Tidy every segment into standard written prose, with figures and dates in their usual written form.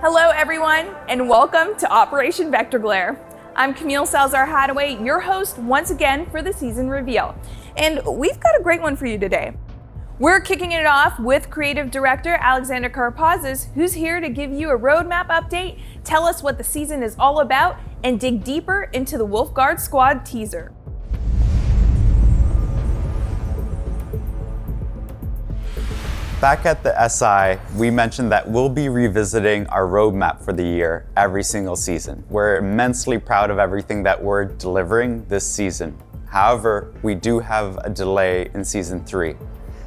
Hello everyone, and welcome to Operation Vector Glare. I'm Camille Salazar-Hadaway, your host once again for the season reveal. And we've got a great one for you today. We're kicking it off with creative director Alexander Karapazis, who's here to give you a roadmap update, tell us what the season is all about, and dig deeper into the Wolfguard Squad teaser. Back at the SI, we mentioned that we'll be revisiting our roadmap for the year every single season. We're immensely proud of everything that we're delivering this season. However, we do have a delay in season 3.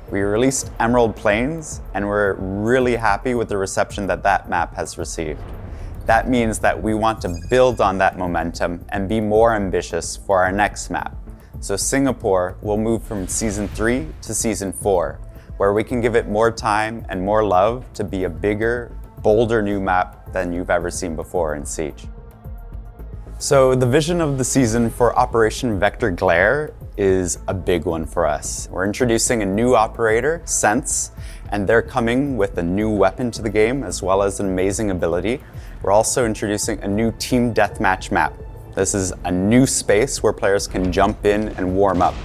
We released Emerald Plains, and we're really happy with the reception that that map has received. That means that we want to build on that momentum and be more ambitious for our next map. So Singapore will move from season 3 to season 4, where we can give it more time and more love to be a bigger, bolder new map than you've ever seen before in Siege. So the vision of the season for Operation Vector Glare is a big one for us. We're introducing a new operator, Sens, and they're coming with a new weapon to the game as well as an amazing ability. We're also introducing a new team deathmatch map. This is a new space where players can jump in and warm up.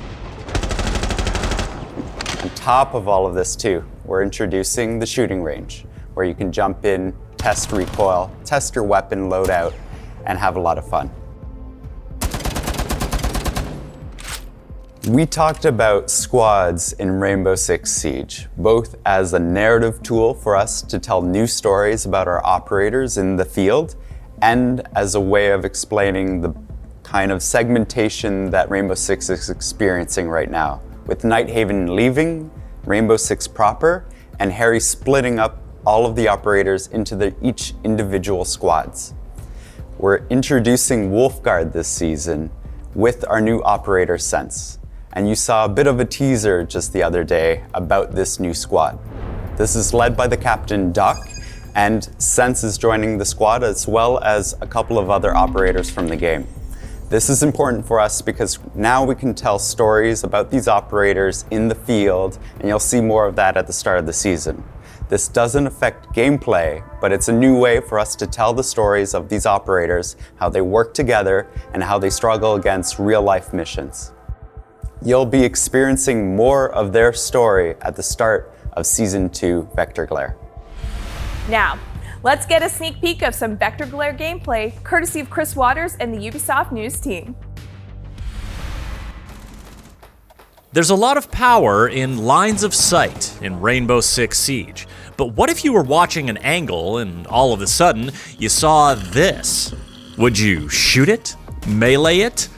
On top of all of this too, we're introducing the shooting range, where you can jump in, test recoil, test your weapon loadout, and have a lot of fun. We talked about squads in Rainbow Six Siege, both as a narrative tool for us to tell new stories about our operators in the field, and as a way of explaining the kind of segmentation that Rainbow Six is experiencing right now, with Nighthaven leaving, Rainbow Six proper, and Harry splitting up all of the operators into each individual squads. We're introducing Wolfguard this season with our new operator Sens. And you saw a bit of a teaser just the other day about this new squad. This is led by the captain Duck, and Sens is joining the squad as well as a couple of other operators from the game. This is important for us because now we can tell stories about these operators in the field, and you'll see more of that at the start of the season. This doesn't affect gameplay, but it's a new way for us to tell the stories of these operators, how they work together, and how they struggle against real-life missions. You'll be experiencing more of their story at the start of Season 2 Vector Glare. Now, let's get a sneak peek of some Vector Glare gameplay, courtesy of Chris Waters and the Ubisoft News team. There's a lot of power in lines of sight in Rainbow Six Siege, but what if you were watching an angle and all of a sudden you saw this? Would you shoot it? Melee it?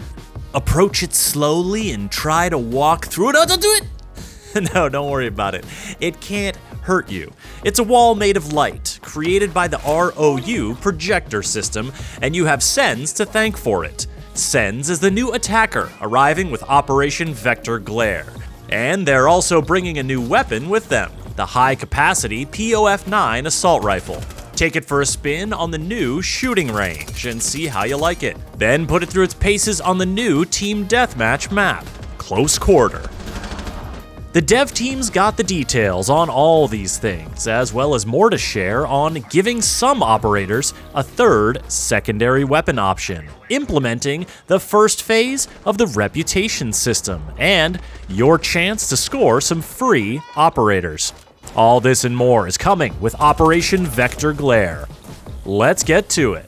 Approach it slowly and try to walk through it? Oh, don't do it! No, don't worry about it. It can't hurt you. It's a wall made of light, created by the ROU projector system, and you have Sens to thank for it. Sens is the new attacker, arriving with Operation Vector Glare. And they're also bringing a new weapon with them, the high-capacity POF-9 assault rifle. Take it for a spin on the new shooting range and see how you like it. Then put it through its paces on the new Team Deathmatch map, Close Quarter. The dev team's got the details on all these things, as well as more to share on giving some operators a third secondary weapon option, implementing the first phase of the reputation system, and your chance to score some free operators. All this and more is coming with Operation Vector Glare. Let's get to it.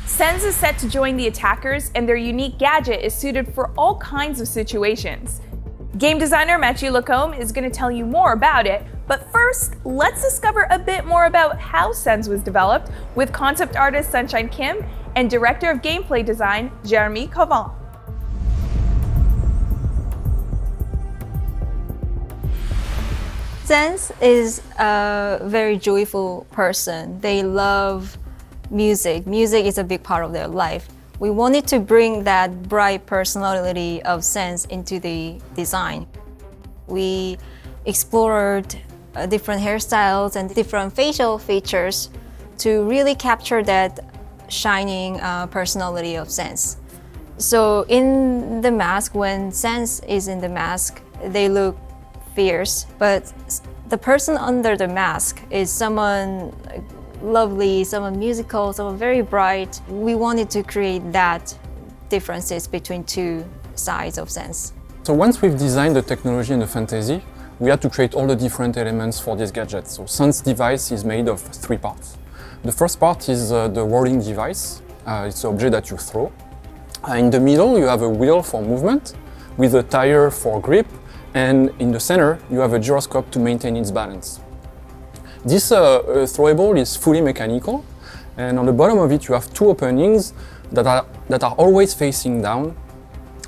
Sens is set to join the attackers, and their unique gadget is suited for all kinds of situations. Game designer Mathieu Lacombe is going to tell you more about it, but first, let's discover a bit more about how Sens was developed with concept artist Sunshine Kim and director of gameplay design Jeremy Cavan. Sens is a very joyful person. They love music. Music is a big part of their life. We wanted to bring that bright personality of Sens into the design. We explored different hairstyles and different facial features to really capture that shining personality of Sens. So in the mask, when Sens is in the mask, they look fierce, but The person under the mask is someone lovely, someone musical, someone very bright. We wanted to create that differences between two sides of Sens. So once we've designed the technology and the fantasy, we had to create all the different elements for this gadget. So Sens device is made of 3 parts. The first part is the rolling device. It's an object that you throw. In the middle, you have a wheel for movement with a tire for grip, and in the center, you have a gyroscope to maintain its balance. This throwable is fully mechanical, and on the bottom of it, you have 2 openings that are always facing down.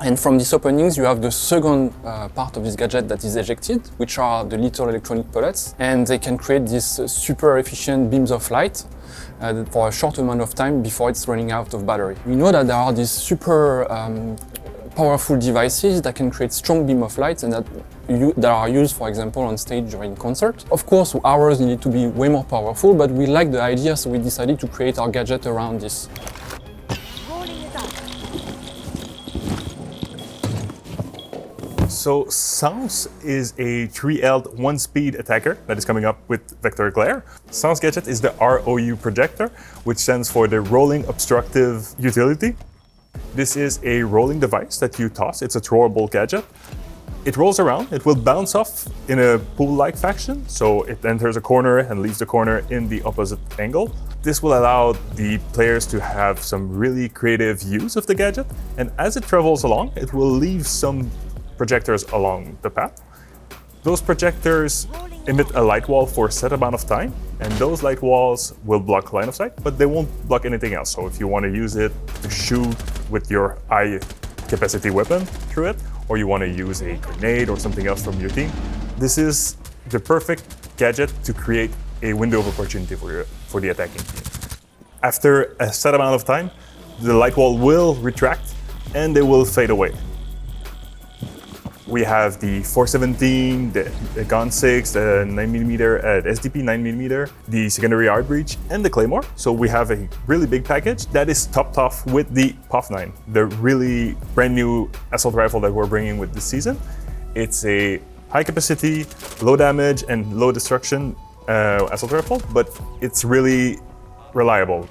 And from these openings, you have the second part of this gadget that is ejected, which are the little electronic pellets, and they can create these super efficient beams of light for a short amount of time before it's running out of battery. We know that there are these super powerful devices that can create strong beam of light and that are used, for example, on stage during concert. Of course, ours need to be way more powerful, but we like the idea, so we decided to create our gadget around this. So Sens is a 3L'd 1-speed attacker that is coming up with Vector Glare. Sens gadget is the ROU projector, which stands for the Rolling Obstructive Utility. This is a rolling device that you toss. It's a throwable gadget. It rolls around, it will bounce off in a pool-like fashion, so it enters a corner and leaves the corner in the opposite angle. This will allow the players to have some really creative use of the gadget, and as it travels along, it will leave some projectors along the path. Those projectors emit a light wall for a set amount of time, and those light walls will block line of sight, but they won't block anything else. So if you want to use it to shoot with your high capacity weapon through it, or you want to use a grenade or something else from your team, this is the perfect gadget to create a window of opportunity for the attacking team. After a set amount of time, the light wall will retract and they will fade away. We have the 417, the Gun 6, the 9mm, SDP 9mm, the secondary art breach, and the Claymore. So we have a really big package that is topped off with the POF9, the really brand new assault rifle that we're bringing with this season. It's a high capacity, low damage, and low destruction assault rifle, but it's really reliable.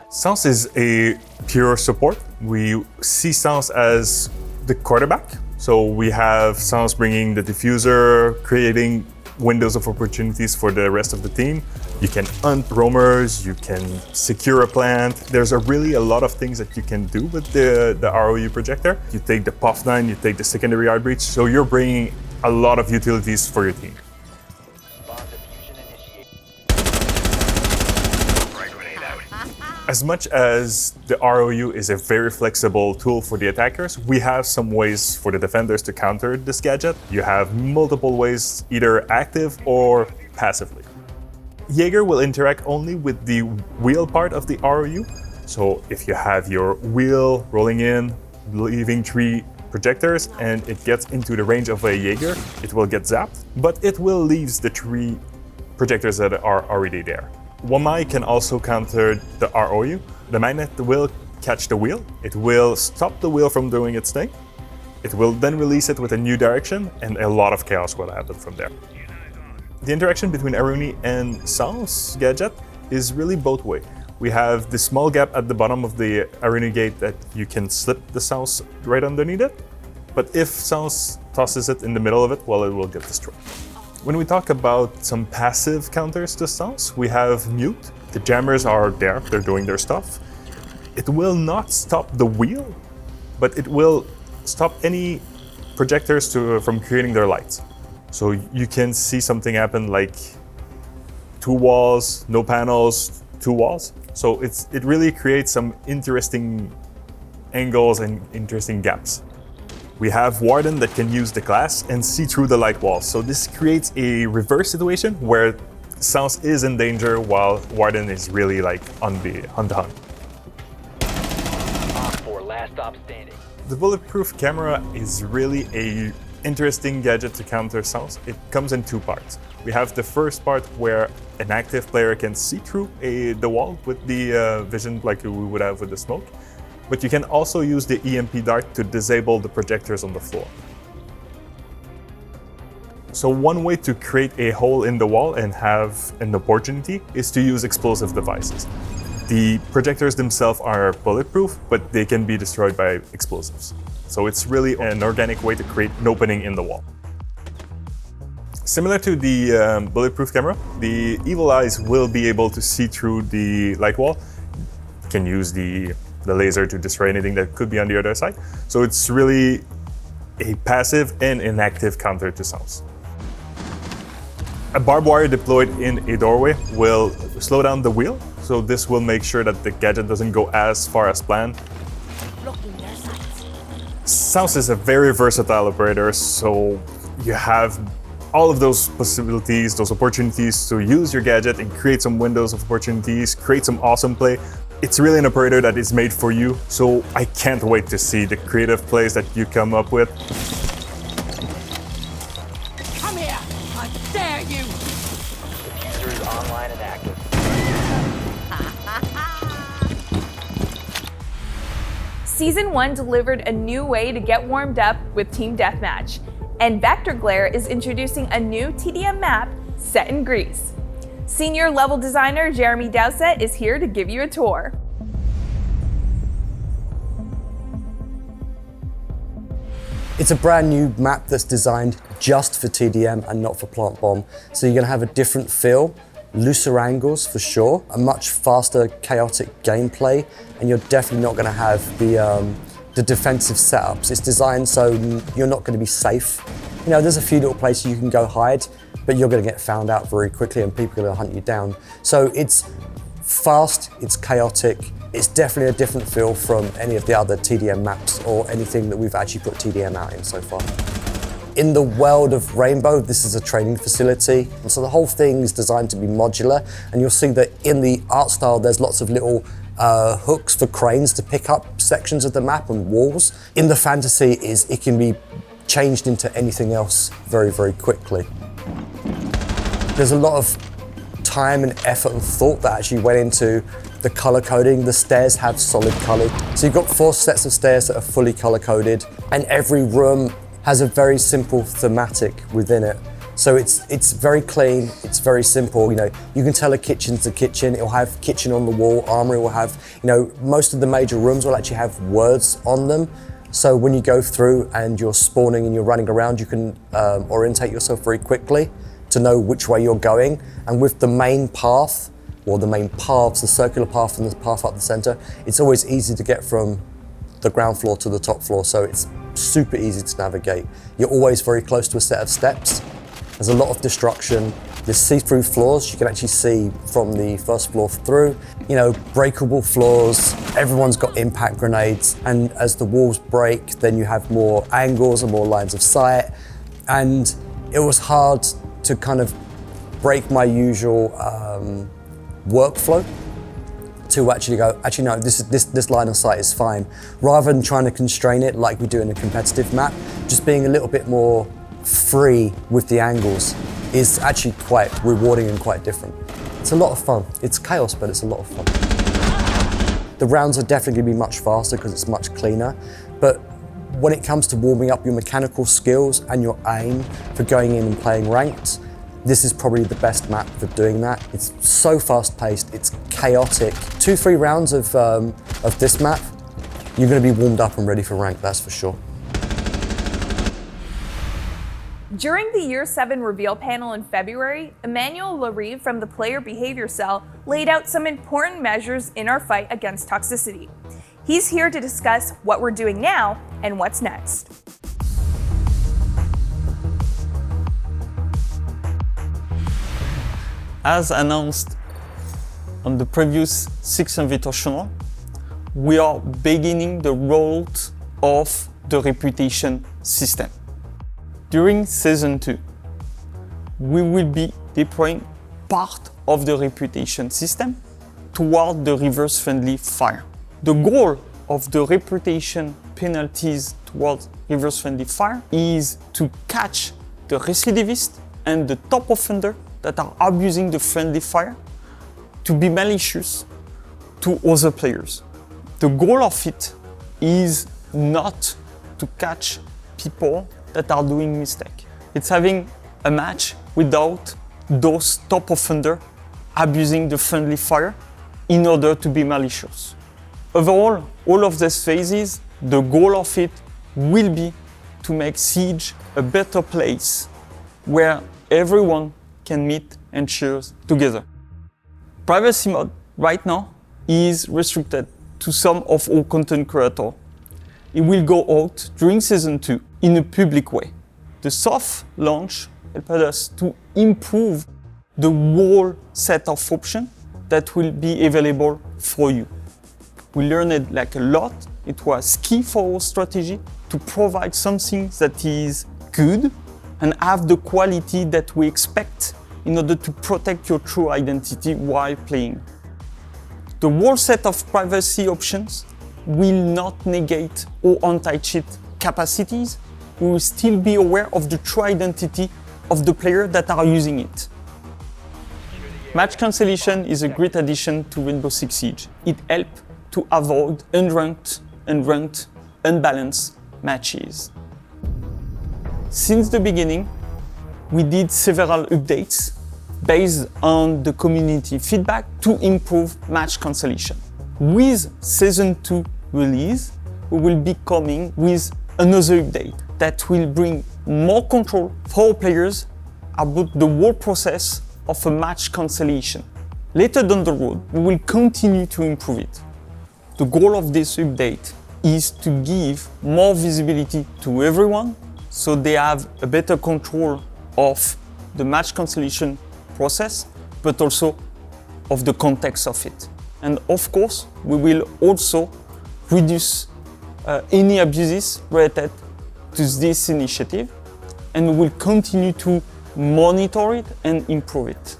Sens is a pure support. We see Sens as the quarterback. So we have Sens bringing the diffuser, creating windows of opportunities for the rest of the team. You can hunt roamers, you can secure a plant. There's really a lot of things that you can do with the ROU projector. You take the POF9, you take the secondary art breach, so you're bringing a lot of utilities for your team. As much as the ROU is a very flexible tool for the attackers, we have some ways for the defenders to counter this gadget. You have multiple ways, either active or passively. Jaeger will interact only with the wheel part of the ROU. So if you have your wheel rolling in, leaving 3 projectors, and it gets into the range of a Jaeger, it will get zapped, but it will leave the 3 projectors that are already there. Wamai can also counter the ROU. The magnet will catch the wheel. It will stop the wheel from doing its thing. It will then release it with a new direction, and a lot of chaos will happen from there. The interaction between Aruni and Sens gadget is really both ways. We have the small gap at the bottom of the Aruni gate that you can slip the Sens right underneath it. But if Sens tosses it in the middle of it, well, it will get destroyed. When we talk about some passive counters to Sens, we have Mute. The jammers are there, they're doing their stuff. It will not stop the wheel, but it will stop any projectors from creating their lights. So you can see something happen like 2 walls, no panels, 2 walls. So it really creates some interesting angles and interesting gaps. We have Warden that can use the glass and see through the light walls. So this creates a reverse situation where Sens is in danger while Warden is really like on the hunt. Last stop standing. The bulletproof camera is really a interesting gadget to counter Sens. It comes in 2 parts. We have the first part where an active player can see through the wall with the vision like we would have with the smoke. But you can also use the EMP dart to disable the projectors on the floor. So one way to create a hole in the wall and have an opportunity is to use explosive devices. The projectors themselves are bulletproof, but they can be destroyed by explosives. So it's really an organic way to create an opening in the wall. Similar to the bulletproof camera, the evil eyes will be able to see through the light wall. You can use the laser to destroy anything that could be on the other side. So it's really a passive and inactive counter to sounds. A barbed wire deployed in a doorway will slow down the wheel, so this will make sure that the gadget doesn't go as far as planned. Sounds is a very versatile operator, so you have all of those possibilities, those opportunities to use your gadget and create some windows of opportunities, create some awesome play. It's really an operator that is made for you, so I can't wait to see the creative plays that you come up with. Come here! I dare you! Diffuser is online and active. Season 1 delivered a new way to get warmed up with Team Deathmatch, and Vector Glare is introducing a new TDM map set in Greece. Senior level designer Jeremy Dowsett is here to give you a tour. It's a brand new map that's designed just for TDM and not for Plant Bomb. So you're gonna have a different feel, looser angles for sure, a much faster, chaotic gameplay, and you're definitely not gonna have the defensive setups. It's designed so you're not gonna be safe. You know, there's a few little places you can go hide, but you're gonna get found out very quickly and people are gonna hunt you down. So it's fast, it's chaotic, it's definitely a different feel from any of the other TDM maps or anything that we've actually put TDM out in so far. In the world of Rainbow, this is a training facility. And so the whole thing is designed to be modular, and you'll see that in the art style, there's lots of little hooks for cranes to pick up sections of the map and walls. In the fantasy it can be changed into anything else very, very quickly. There's a lot of time and effort and thought that actually went into the color coding. The stairs have solid color. So you've got 4 sets of stairs that are fully color coded, and every room has a very simple thematic within it. So it's very clean, it's very simple. You know, you can tell a kitchen's a kitchen. It'll have kitchen on the wall, armory will have, you know, most of the major rooms will actually have words on them. So when you go through and you're spawning and you're running around, you can orientate yourself very quickly to know which way you're going. And with the main path, or the main paths, the circular path and the path up the center, it's always easy to get from the ground floor to the top floor. So it's super easy to navigate. You're always very close to a set of steps. There's a lot of destruction. There's see-through floors. You can actually see from the first floor through. You know, breakable floors. Everyone's got impact grenades. And as the walls break, then you have more angles and more lines of sight. And it was hard to kind of break my usual workflow to actually go, actually no, this line of sight is fine. Rather than trying to constrain it like we do in a competitive map, just being a little bit more free with the angles is actually quite rewarding and quite different. It's a lot of fun. It's chaos, but it's a lot of fun. The rounds are definitely gonna be much faster because it's much cleaner, but when it comes to warming up your mechanical skills and your aim for going in and playing ranked, this is probably the best map for doing that. It's so fast-paced, it's chaotic. 2-3 rounds of this map, you're gonna be warmed up and ready for rank, that's for sure. During the Year 7 reveal panel in February, Emmanuel Larive from the Player Behavior Cell laid out some important measures in our fight against toxicity. He's here to discuss what we're doing now and what's next. As announced on the previous 6 Invitational, we are beginning the rollout of the reputation system. During Season 2, we will be deploying part of the reputation system toward the reverse-friendly fire. The goal of the reputation penalties towards reverse-friendly fire is to catch the recidivist and the top offender that are abusing the friendly fire to be malicious to other players. The goal of it is not to catch people that are doing mistake. It's having a match without those top offenders abusing the friendly fire in order to be malicious. Overall, all of these phases, the goal of it will be to make Siege a better place where everyone can meet and cheer together. Privacy mode right now is restricted to some of our content creators. It will go out during Season 2 in a public way. The soft launch helped us to improve the whole set of options that will be available for you. We learned like a lot. It was key for our strategy to provide something that is good and have the quality that we expect in order to protect your true identity while playing. The whole set of privacy options will not negate our anti-cheat capacities. We will still be aware of the true identity of the players that are using it. Match cancellation is a great addition to Rainbow Six Siege. It helps to avoid unranked, unbalanced matches. Since the beginning, we did several updates based on the community feedback to improve match cancellation. With Season 2 release, we will be coming with another update that will bring more control for our players about the whole process of a match cancellation. Later down the road, we will continue to improve it. The goal of this update is to give more visibility to everyone so they have a better control of the match cancellation process, but also of the context of it. And of course, we will also reduce any abuses related to this initiative, and we will continue to monitor it and improve it.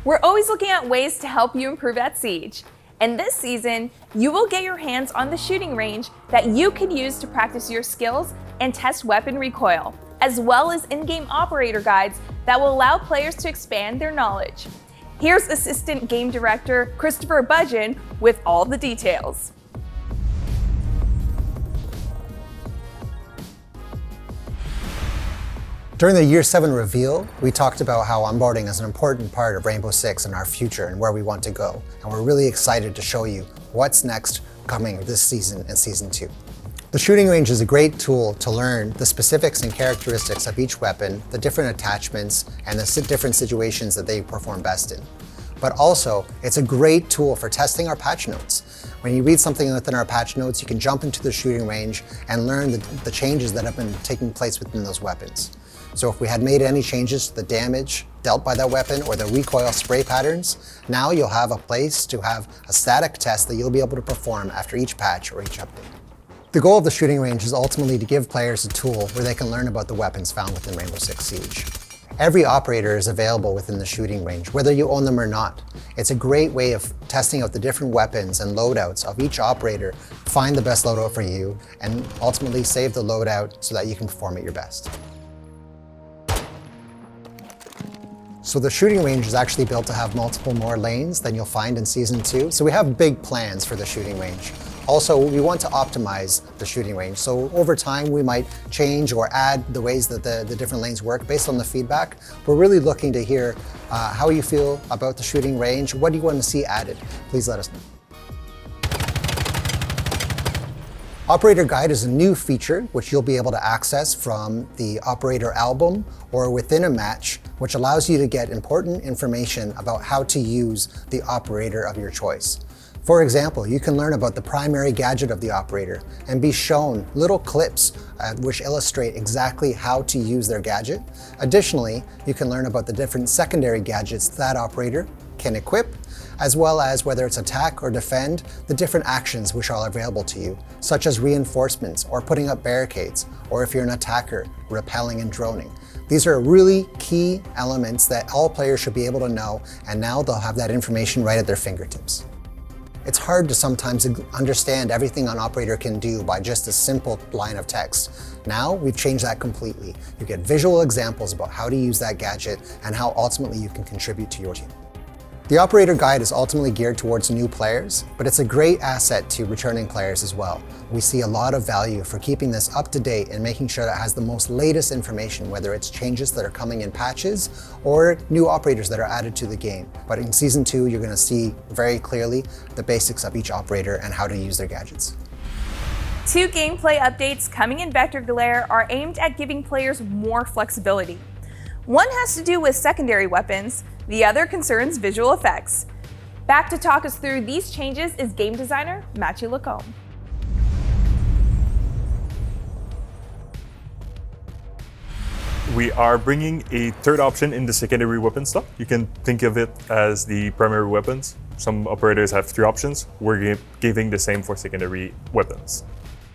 We're always looking at ways to help you improve at Siege. And this season, you will get your hands on the shooting range that you can use to practice your skills and test weapon recoil, as well as in-game operator guides that will allow players to expand their knowledge. Here's Assistant Game Director Christopher Budgeon with all the details. During the Year 7 reveal, we talked about how onboarding is an important part of Rainbow Six and our future and where we want to go. And we're really excited to show you what's next coming this season and Season 2. The shooting range is a great tool to learn the specifics and characteristics of each weapon, the different attachments, and the different situations that they perform best in. But also, it's a great tool for testing our patch notes. When you read something within our patch notes, you can jump into the shooting range and learn the changes that have been taking place within those weapons. So if we had made any changes to the damage dealt by that weapon or the recoil spray patterns, now you'll have a place to have a static test that you'll be able to perform after each patch or each update. The goal of the shooting range is ultimately to give players a tool where they can learn about the weapons found within Rainbow Six Siege. Every operator is available within the shooting range, whether you own them or not. It's a great way of testing out the different weapons and loadouts of each operator, find the best loadout for you, and ultimately save the loadout so that you can perform at your best. So the shooting range is actually built to have multiple more lanes than you'll find in Season 2. So we have big plans for the shooting range. Also, we want to optimize the shooting range. So over time, we might change or add the ways that the different lanes work based on the feedback. We're really looking to hear how you feel about the shooting range. What do you want to see added? Please let us know. Operator Guide is a new feature which you'll be able to access from the Operator album or within a match, which allows you to get important information about how to use the operator of your choice. For example, you can learn about the primary gadget of the operator and be shown little clips which illustrate exactly how to use their gadget. Additionally, you can learn about the different secondary gadgets that operator can equip, as well as whether it's attack or defend, the different actions which are available to you, such as reinforcements or putting up barricades, or if you're an attacker, repelling and droning. These are really key elements that all players should be able to know, and now they'll have that information right at their fingertips. It's hard to sometimes understand everything an operator can do by just a simple line of text. Now we've changed that completely. You get visual examples about how to use that gadget and how ultimately you can contribute to your team. The operator guide is ultimately geared towards new players, but it's a great asset to returning players as well. We see a lot of value for keeping this up to date and making sure that it has the most latest information, whether it's changes that are coming in patches or new operators that are added to the game. But in Season 2, you're going to see very clearly the basics of each operator and how to use their gadgets. 2 gameplay updates coming in Vector Glare are aimed at giving players more flexibility. One has to do with secondary weapons, the other concerns visual effects. Back to talk us through these changes is game designer Matthew Lacombe. We are bringing a third option in the secondary weapon slot. You can think of it as the primary weapons. Some operators have 3 options. We're giving the same for secondary weapons.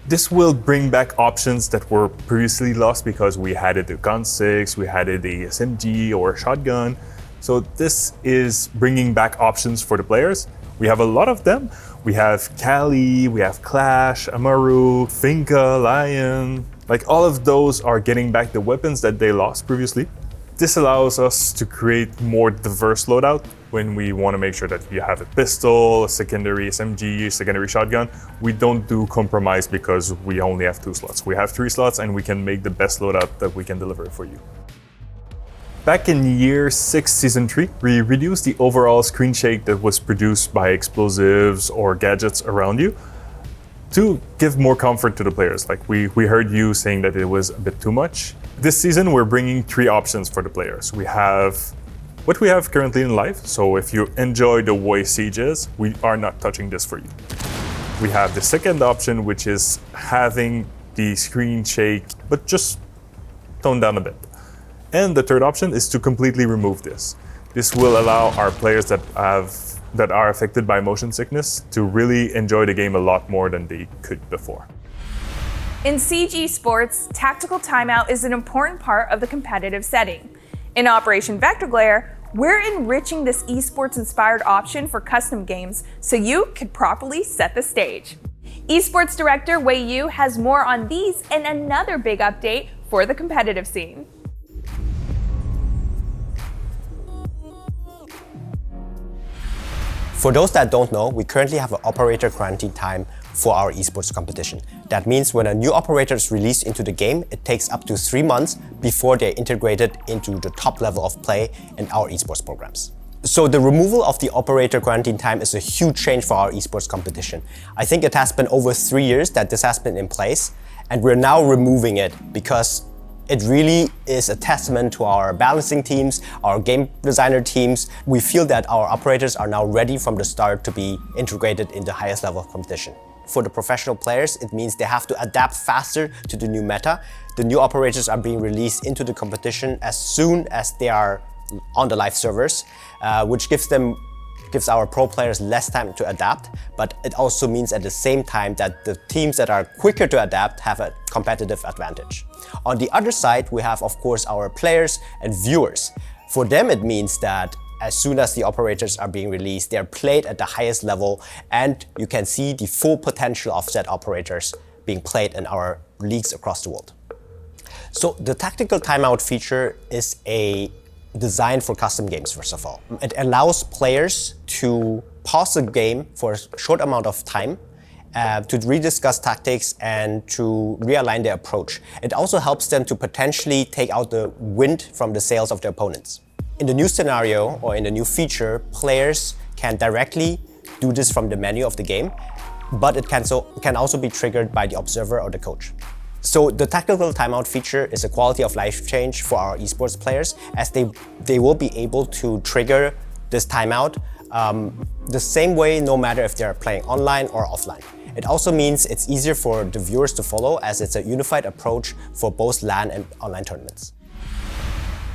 This will bring back options that were previously lost because we had it a Gun 6, we had it a SMG or a shotgun. So this is bringing back options for the players. We have a lot of them. We have Kali, we have Clash, Amaru, Finka, Lion. Like all of those are getting back the weapons that they lost previously. This allows us to create more diverse loadout when we want to make sure that you have a pistol, a secondary SMG, secondary shotgun. We don't do compromise because we only have 2 slots. We have 3 slots and we can make the best loadout that we can deliver for you. Back in year 6, season 3, we reduced the overall screen shake that was produced by explosives or gadgets around you to give more comfort to the players. Like we heard you saying that it was a bit too much. This season, we're bringing 3 options for the players. We have what we have currently in life. So if you enjoy the way Siege is, we are not touching this for you. We have the second option, which is having the screen shake, but just toned down a bit. And the third option is to completely remove this. This will allow our players that are affected by motion sickness to really enjoy the game a lot more than they could before. In Siege Esports, tactical timeout is an important part of the competitive setting. In Operation Vector Glare, we're enriching this esports-inspired option for custom games so you can properly set the stage. Esports director Wei Yu has more on these and another big update for the competitive scene. For those that don't know, we currently have an operator quarantine time for our esports competition. That means when a new operator is released into the game, it takes up to 3 months before they're integrated into the top level of play in our esports programs. So the removal of the operator quarantine time is a huge change for our esports competition. I think it has been over 3 years that this has been in place, and we're now removing it because it really is a testament to our balancing teams, our game designer teams. We feel that our operators are now ready from the start to be integrated in the highest level of competition. For the professional players, it means they have to adapt faster to the new meta. The new operators are being released into the competition as soon as they are on the live servers, which gives our pro players less time to adapt, but it also means at the same time that the teams that are quicker to adapt have a competitive advantage. On the other side, we have, of course, our players and viewers. For them, it means that as soon as the operators are being released, they are played at the highest level, and you can see the full potential of said operators being played in our leagues across the world. So the tactical timeout feature is designed for custom games, first of all. It allows players to pause the game for a short amount of time to rediscuss tactics and to realign their approach. It also helps them to potentially take out the wind from the sails of their opponents. In the new scenario or in the new feature, players can directly do this from the menu of the game, but it can also be triggered by the observer or the coach. So the tactical timeout feature is a quality of life change for our esports players, as they will be able to trigger this timeout the same way, no matter if they're playing online or offline. It also means it's easier for the viewers to follow, as it's a unified approach for both LAN and online tournaments.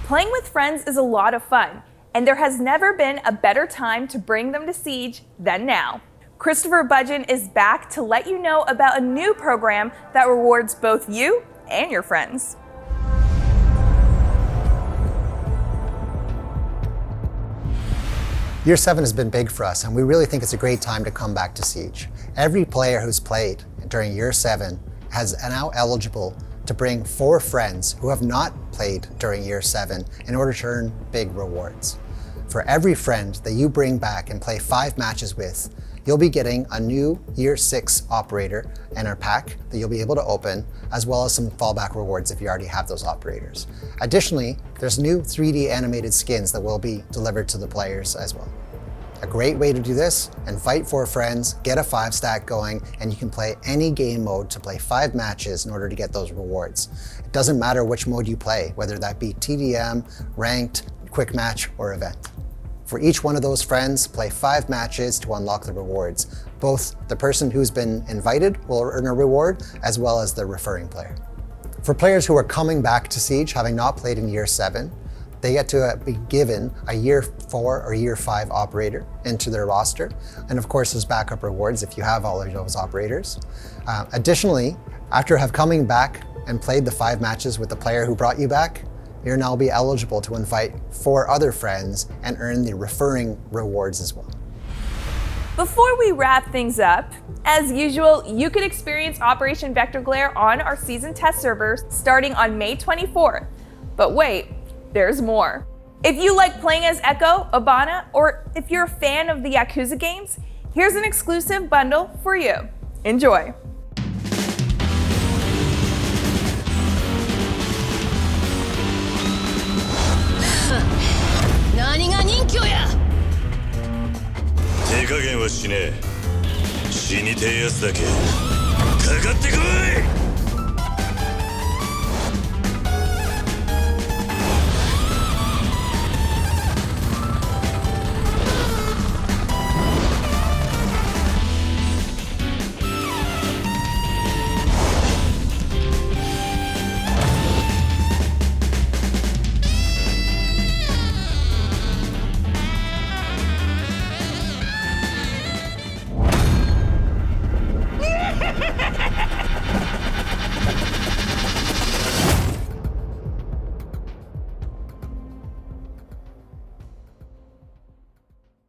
Playing with friends is a lot of fun, and there has never been a better time to bring them to Siege than now. Christopher Budgeon is back to let you know about a new program that rewards both you and your friends. Year 7 has been big for us, and we really think it's a great time to come back to Siege. Every player who's played during Year 7 is now eligible to bring 4 friends who have not played during Year 7 in order to earn big rewards. For every friend that you bring back and play 5 matches with, you'll be getting a new Year 6 operator and a pack that you'll be able to open, as well as some fallback rewards if you already have those operators. Additionally, there's new 3D animated skins that will be delivered to the players as well. A great way to do this: invite 4 friends, get a 5 stack going, and you can play any game mode to play 5 matches in order to get those rewards. It doesn't matter which mode you play, whether that be TDM, ranked, quick match, or event. For each one of those friends, play 5 matches to unlock the rewards. Both the person who's been invited will earn a reward, as well as the referring player. For players who are coming back to Siege, having not played in Year 7, they get to be given a Year 4 or Year 5 operator into their roster. And of course, there's backup rewards if you have all of those operators. Additionally, after coming back and played the 5 matches with the player who brought you back, you'll now be eligible to invite 4 other friends and earn the referring rewards as well. Before we wrap things up, as usual, you can experience Operation Vector Glare on our season test servers starting on May 24th. But wait, there's more. If you like playing as Echo, Obana, or if you're a fan of the Yakuza games, here's an exclusive bundle for you. Enjoy. 何が人気や。手加減はしねえ。死にてえやつだけかかってこい。